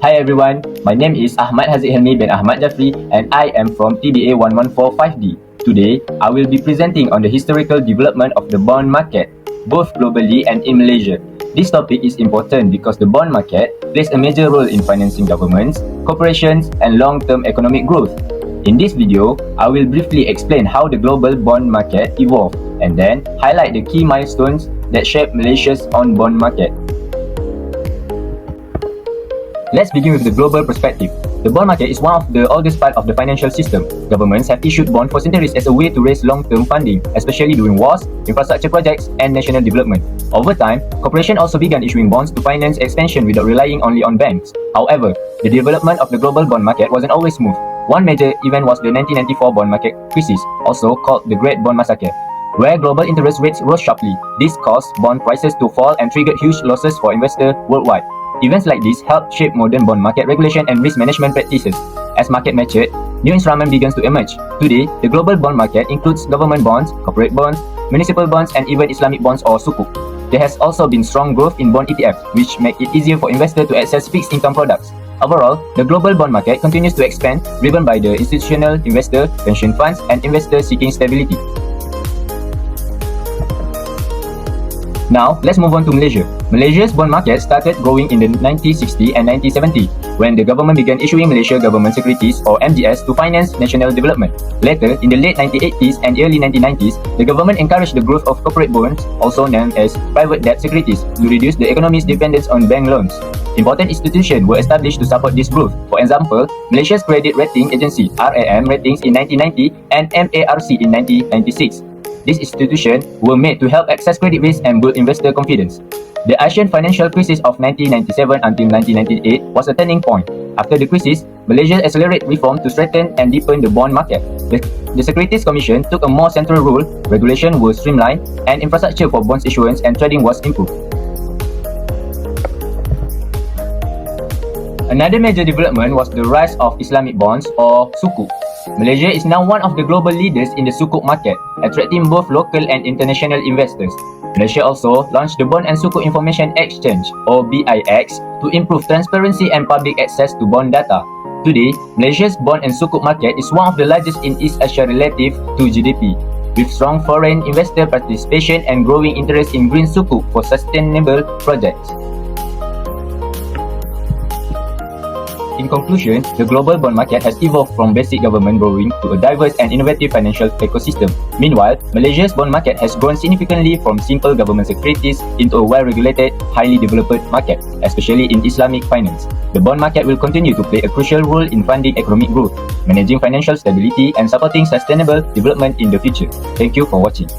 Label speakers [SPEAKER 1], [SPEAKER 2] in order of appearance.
[SPEAKER 1] Hi everyone, my name is Ahmad Haziq Helmi bin Ahmad Jafri and I am from TBA 1145D. Today, I will be presenting on the historical development of the bond market, both globally and in Malaysia. This topic is important because the bond market plays a major role in financing governments, corporations, and long-term economic growth. In this video, I will briefly explain how the global bond market evolved and then highlight the key milestones that shaped Malaysia's own bond market. Let's begin with the global perspective. The bond market is one of the oldest part of the financial system. Governments have issued bond for centuries as a way to raise long-term funding, especially during wars, infrastructure projects, and national development. Over time, corporations also began issuing bonds to finance expansion without relying only on banks. However, the development of the global bond market wasn't always smooth. One major event was the 1994 bond market crisis, also called the Great Bond Massacre, where global interest rates rose sharply. This caused bond prices to fall and triggered huge losses for investors worldwide. Events like this helped shape modern bond market regulation and risk management practices. As market matured, new instruments began to emerge. Today, the global bond market includes government bonds, corporate bonds, municipal bonds, and even Islamic bonds or sukuk. There has also been strong growth in bond ETFs, which make it easier for investors to access fixed income products. Overall, the global bond market continues to expand, driven by the institutional investor, pension funds, and investors seeking stability. Now, let's move on to Malaysia. Malaysia's bond market started growing in the 1960s and 1970s when the government began issuing Malaysia Government Securities or MGS to finance national development. Later, in the late 1980s and early 1990s, the government encouraged the growth of corporate bonds, also known as private debt securities, to reduce the economy's dependence on bank loans. Important institutions were established to support this growth. For example, Malaysia's Credit Rating Agency (RAM) ratings in 1990 and MARC in 1996. These institutions were made to help access credit risk and build investor confidence. The Asian financial crisis of 1997 until 1998 was a turning point. After the crisis, Malaysia accelerated reform to strengthen and deepen the bond market. The Securities Commission took a more central role, regulation was streamlined, and infrastructure for bonds issuance and trading was improved. Another major development was the rise of Islamic bonds or sukuk. Malaysia is now one of the global leaders in the sukuk market, attracting both local and international investors. Malaysia also launched the Bond and Sukuk Information Exchange or BIX to improve transparency and public access to bond data. Today, Malaysia's bond and sukuk market is one of the largest in East Asia relative to GDP, with strong foreign investor participation and growing interest in green sukuk for sustainable projects. In conclusion, the global bond market has evolved from basic government borrowing to a diverse and innovative financial ecosystem. Meanwhile, Malaysia's bond market has grown significantly from simple government securities into a well-regulated, highly developed market, especially in Islamic finance. The bond market will continue to play a crucial role in funding economic growth, managing financial stability, and supporting sustainable development in the future. Thank you for watching.